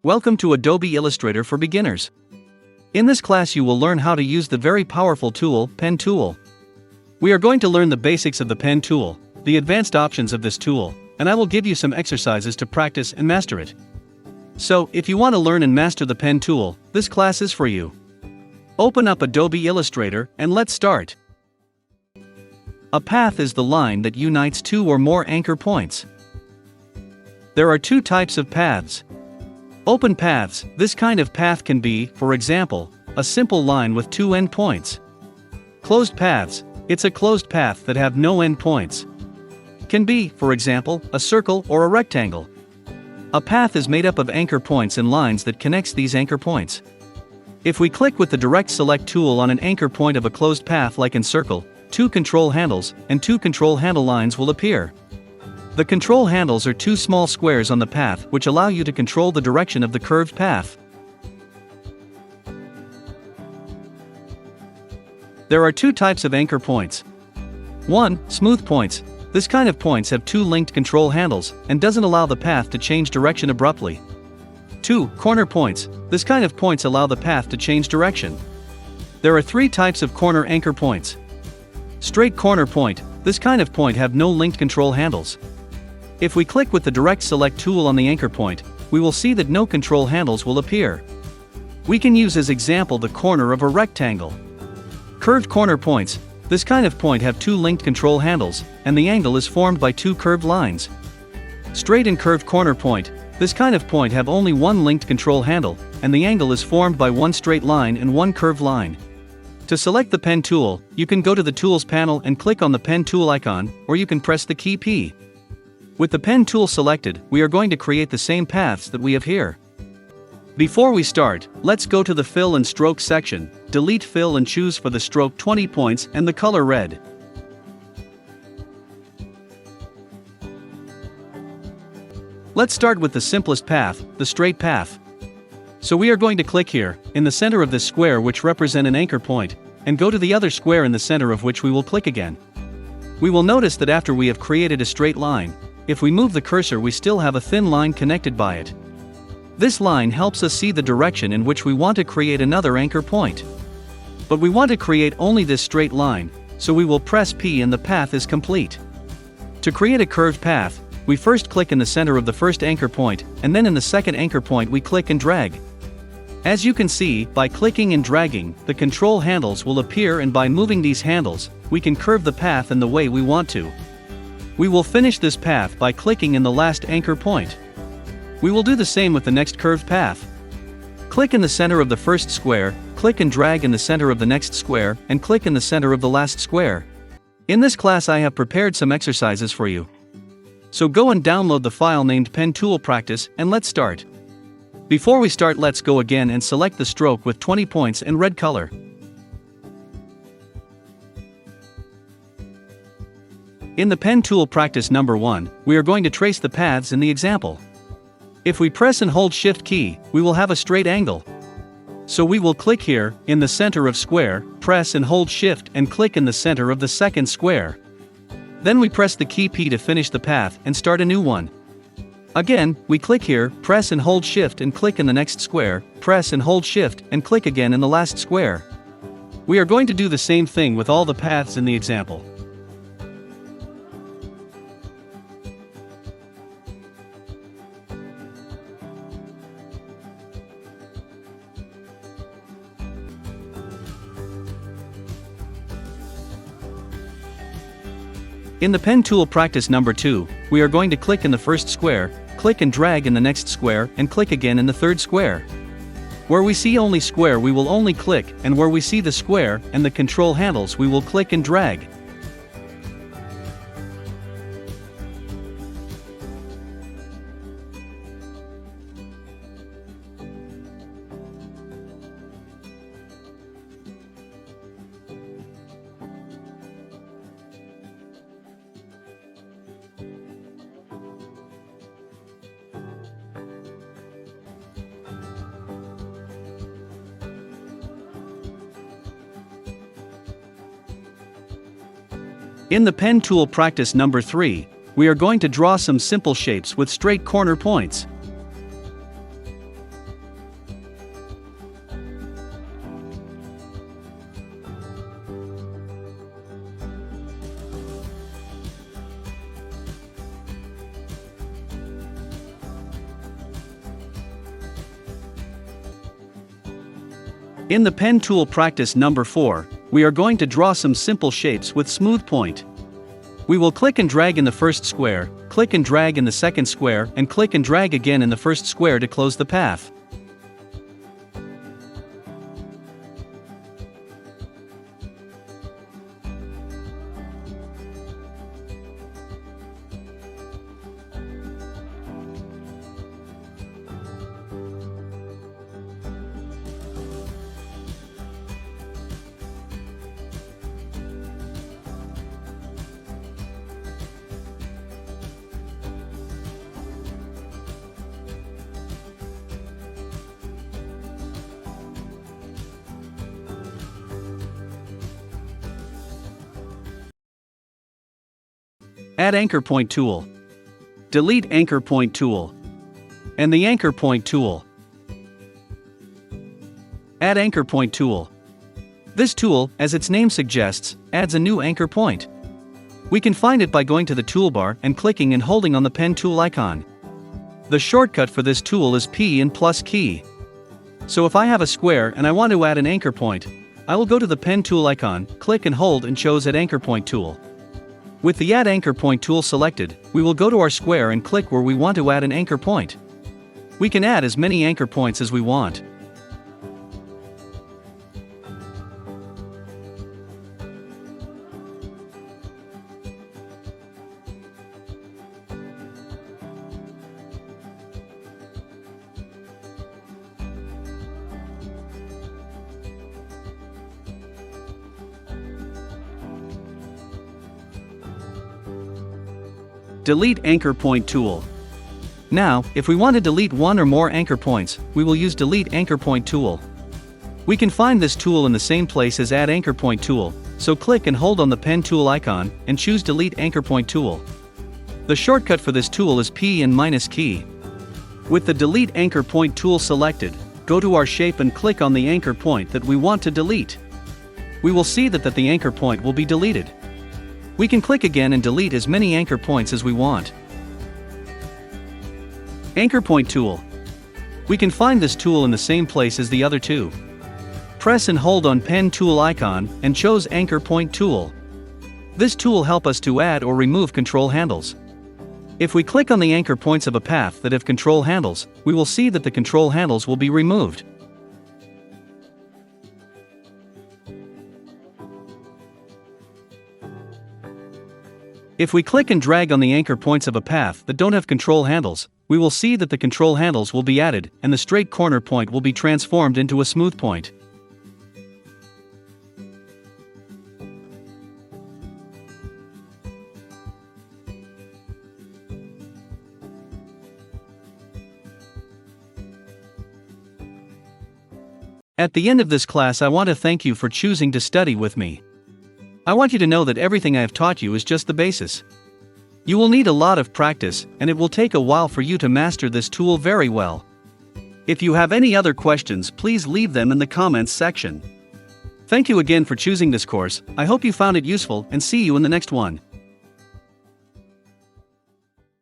Welcome to Adobe Illustrator for beginners. In this class you will learn how to use the very powerful tool, Pen Tool. We are going to learn the basics of the Pen Tool, the advanced options of this tool, and I will give you some exercises to practice and master it. So, if you want to learn and master the Pen Tool, this class is for you. Open up Adobe Illustrator and let's start. A path is the line that unites two or more anchor points. There are two types of paths. Open paths. This kind of path can be, for example, a simple line with two endpoints. Closed paths. It's a closed path that have no endpoints. Can be, for example, a circle or a rectangle. A path is made up of anchor points and lines that connects these anchor points. If we click with the direct select tool on an anchor point of a closed path like in circle, two control handles and two control handle lines will appear. The control handles are two small squares on the path which allow you to control the direction of the curved path. There are two types of anchor points. 1. Smooth points. This kind of points have two linked control handles and doesn't allow the path to change direction abruptly. 2. Corner points. This kind of points allow the path to change direction. There are three types of corner anchor points. Straight corner point. This kind of point have no linked control handles. If we click with the direct select tool on the anchor point, we will see that no control handles will appear. We can use as example the corner of a rectangle. Curved corner points. This kind of point have two linked control handles, and the angle is formed by two curved lines. Straight and curved corner point. This kind of point have only one linked control handle, and the angle is formed by one straight line and one curved line. To select the pen tool, you can go to the Tools panel and click on the pen tool icon, or you can press the key P. With the pen tool selected, we are going to create the same paths that we have here. Before we start, let's go to the Fill and Stroke section, delete Fill and choose for the stroke 20 points and the color red. Let's start with the simplest path, the straight path. So we are going to click here, in the center of this square which represent an anchor point, and go to the other square in the center of which we will click again. We will notice that after we have created a straight line, if we move the cursor we still have a thin line connected by it. This line helps us see the direction in which we want to create another anchor point. But we want to create only this straight line, so we will press P and the path is complete. To create a curved path, we first click in the center of the first anchor point, and then in the second anchor point we click and drag. As you can see, by clicking and dragging, the control handles will appear, and by moving these handles, we can curve the path in the way we want to. We will finish this path by clicking in the last anchor point. We will do the same with the next curved path. Click in the center of the first square, click and drag in the center of the next square, and click in the center of the last square. In this class I have prepared some exercises for you. So go and download the file named Pen Tool Practice, and let's start. Before we start, let's go again and select the stroke with 20 points and red color. In the Pen Tool Practice number 1, we are going to trace the paths in the example. If we press and hold Shift key, we will have a straight angle. So we will click here, in the center of square, press and hold Shift and click in the center of the second square. Then we press the key P to finish the path and start a new one. Again, we click here, press and hold Shift and click in the next square, press and hold Shift and click again in the last square. We are going to do the same thing with all the paths in the example. In the Pen Tool Practice number 2, we are going to click in the first square, click and drag in the next square, and click again in the third square. Where we see only square we will only click, and where we see the square and the control handles we will click and drag. In the Pen Tool Practice number 3, we are going to draw some simple shapes with straight corner points. In the pen tool practice number 4, we are going to draw some simple shapes with smooth point. We will click and drag in the first square, click and drag in the second square, and click and drag again in the first square to close the path. Add anchor point tool. Delete anchor point tool. And the anchor point tool. Add anchor point tool. This tool, as its name suggests, adds a new anchor point. We can find it by going to the toolbar and clicking and holding on the pen tool icon. The shortcut for this tool is P and plus key. So if I have a square and I want to add an anchor point, I will go to the pen tool icon, click and hold and choose Add Anchor Point tool. With the Add Anchor Point tool selected, we will go to our square and click where we want to add an anchor point. We can add as many anchor points as we want. Delete Anchor Point tool. Now, if we want to delete one or more anchor points, we will use Delete Anchor Point tool. We can find this tool in the same place as Add Anchor Point tool, so click and hold on the pen tool icon, and choose Delete Anchor Point tool. The shortcut for this tool is P and minus key. With the Delete Anchor Point tool selected, go to our shape and click on the anchor point that we want to delete. We will see that the anchor point will be deleted. We can click again and delete as many anchor points as we want. Anchor Point tool. We can find this tool in the same place as the other two. Press and hold on pen tool icon and choose Anchor Point tool. This tool helps us to add or remove control handles. If we click on the anchor points of a path that have control handles, we will see that the control handles will be removed. If we click and drag on the anchor points of a path that don't have control handles, we will see that the control handles will be added and the straight corner point will be transformed into a smooth point. At the end of this class, I want to thank you for choosing to study with me. I want you to know that everything I have taught you is just the basis. You will need a lot of practice, and it will take a while for you to master this tool very well. If you have any other questions, please leave them in the comments section. Thank you again for choosing this course. I hope you found it useful and see you in the next one.